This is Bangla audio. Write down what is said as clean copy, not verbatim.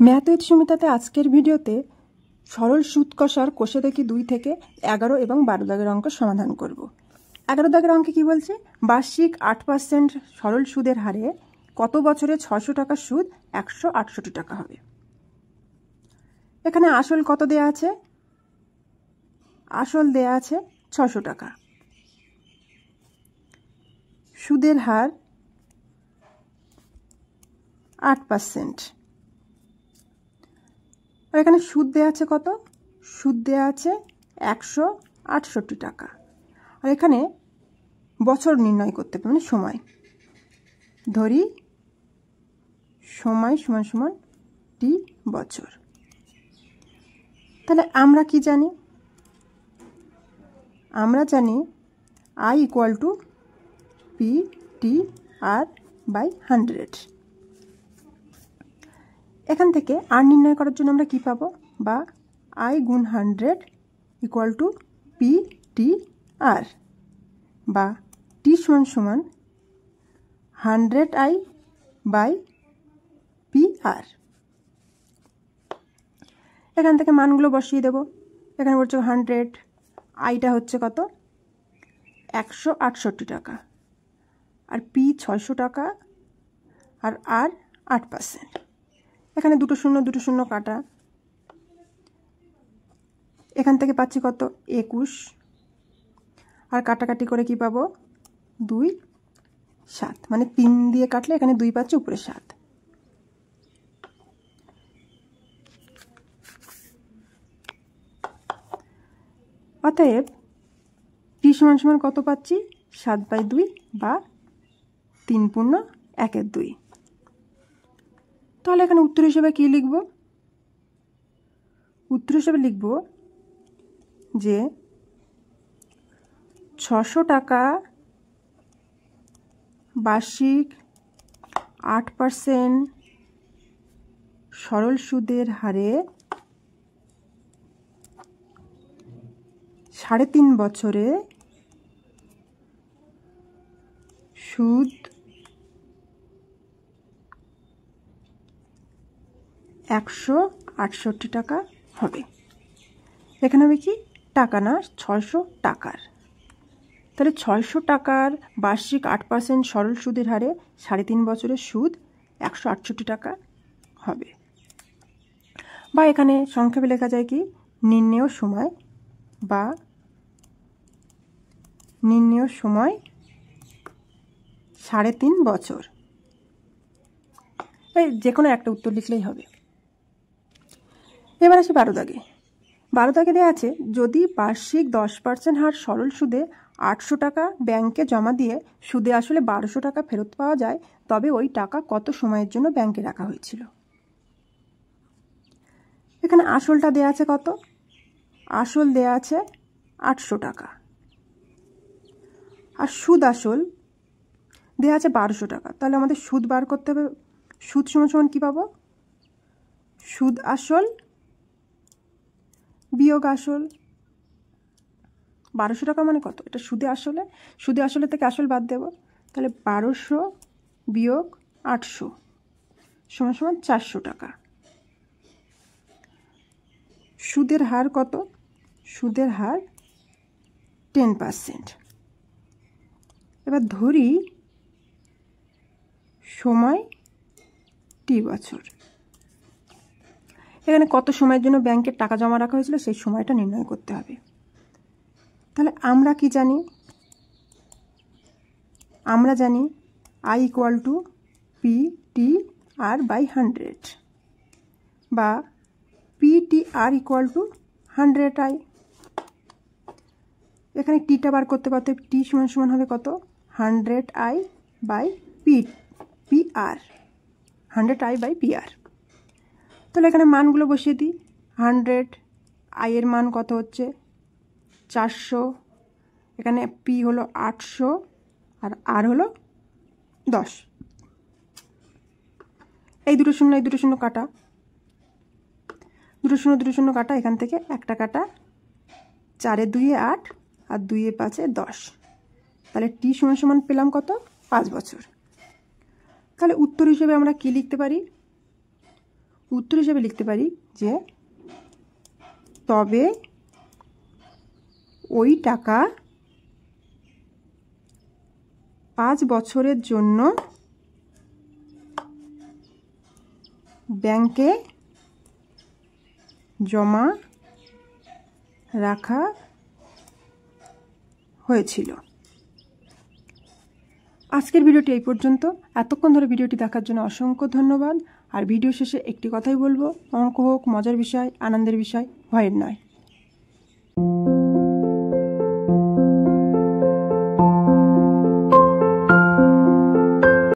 ম্যাথ উইথ সুমিতাতে আজকের ভিডিওতে সরল সুদ কষার কোষে দেখি 2 থেকে 11 এবং 12 দাগের অঙ্ক সমাধান করব। 11 দাগের অঙ্কে কি বলছে? বার্ষিক 8% সরল সুদের হারে কত বছরে 600 টাকার সুদ 168 টাকা হবে। এখানে আসল কত দেয়া আছে? আসল দেয়া আছে 600 টাকা। সুদের হার 8%। আর এখানে সুদ দেয়া আছে কত? সুদ দেয়া আছে 168 টাকা। আর এখানে বছর নির্ণয় করতে হবে, মানে সময়। ধরি সময় সমান সমান টি বছর। তাহলে আমরা কি জানি? আমরা জানি I equal to P T R by 100। এখান থেকে আর নির্ণয় করার জন্য আমরা কি পাবো? বা I গুণ 100 ইকুয়াল টু পি টি আর, বা টি সমান সমান 100I বাই পি আর। এখান থেকে মানগুলো বসিয়ে দেব। এখানে বলছে 100, আইটা হচ্ছে কত? 168 টাকা, আর পি 600 টাকা, আর 8%। এখানে দুটো শূন্য কাটা। এখান থেকে পাচ্ছি কত? 21। আর কাটাকাটি করে কি পাবো? 2, 7, মানে 3 দিয়ে কাটলে এখানে 2 পাচ্ছি, উপরে 7। অতএব টি সমান সমান কত পাচ্ছি? 7/2 বা 3 পূর্ণ 1/2। তাহলে এখানে উত্তর হিসেবে কি লিখব? উত্তর হিসেবে লিখব যে 600 টাকা বার্ষিক 8% সরল সুদের হারে 3.5 বছরে সুদ 168 টাকা হবে। এখানে হবে কি? টাকা না, 600 টাকার। তাহলে 600 টাকার বার্ষিক 8% সরল সুদের হারে 3.5 বছরের সুদ 168 টাকা হবে। বা এখানে সংক্ষেপে লেখা যায় কি? নির্ণেয় সময়, বা নির্ণেয় সময় 3.5 বছর। এই যে কোনো একটা উত্তর লিখলেই হবে। এবার আসি 12 দাগে। 12 দাগে দেওয়া আছে, যদি বার্ষিক 10% হার সরল সুদে 800 টাকা ব্যাংকে জমা দিয়ে সুদে আসলে 1200 টাকা ফেরত পাওয়া যায়, তবে ওই টাকা কত সময়ের জন্য ব্যাংকে রাখা হয়েছিল? এখানে আসলটা দেয়া আছে কত? আসল দেয়া আছে 800 টাকা। আর সুদ আসল দেয়া আছে 1200 টাকা। তাহলে আমাদের সুদ বার করতে হবে। সুদ সমান সমান কি পাবো? সুদ আসল বিয়োগ আসল। 1200 টাকা মানে কত? এটা সুদে আসলে থেকে আসল বাদ দেব। তাহলে 1200 বিয়োগ 800 সমান সমান 400 টাকা। সুদের হার কত? সুদের হার 10%। এবার ধরি সময় টি বছর। এখানে কত সময়ের জন্য ব্যাংকে টাকা জমা রাখা হয়েছিল সেই সময়টা নির্ণয় করতে হবে। তাহলে আমরা কি জানি? আমরা জানি I equal to P T R by 100, বা P T R equal to 100I। এখানে টিটা বার করতে পারতে টি সমান সমান হবে কত? 100I by P R, 100I by P R. তাহলে এখানে মানগুলো বসিয়ে দিই। 100I এর মান কত হচ্ছে? 400। এখানে পি হলো 800, আর আর হলো 10। এই দুটো শূন্য কাটা, দুটো শূন্য কাটা। এখান থেকে একটা কাটা, 4 এ 2 এ 8, আর 2 এ 5 এ 10। তাহলে টি সমান সমান পেলাম কত? 5 বছর। তাহলে উত্তর হিসেবে আমরা কি লিখতে পারি? উত্তর হিসেবে লিখতে পারি যে তবে ওই টাকা 5 বছরের জন্য ব্যাংকে জমা রাখা হয়েছিল। আজকের ভিডিওটি এই পর্যন্ত। এতক্ষণ ধরে ভিডিওটি দেখার জন্য অসংখ্য ধন্যবাদ। আর ভিডিও শেষে একটি কথাই বলবো, অঙ্ক হোক মজার বিষয়, আনন্দের বিষয়, ভয়ের নয়।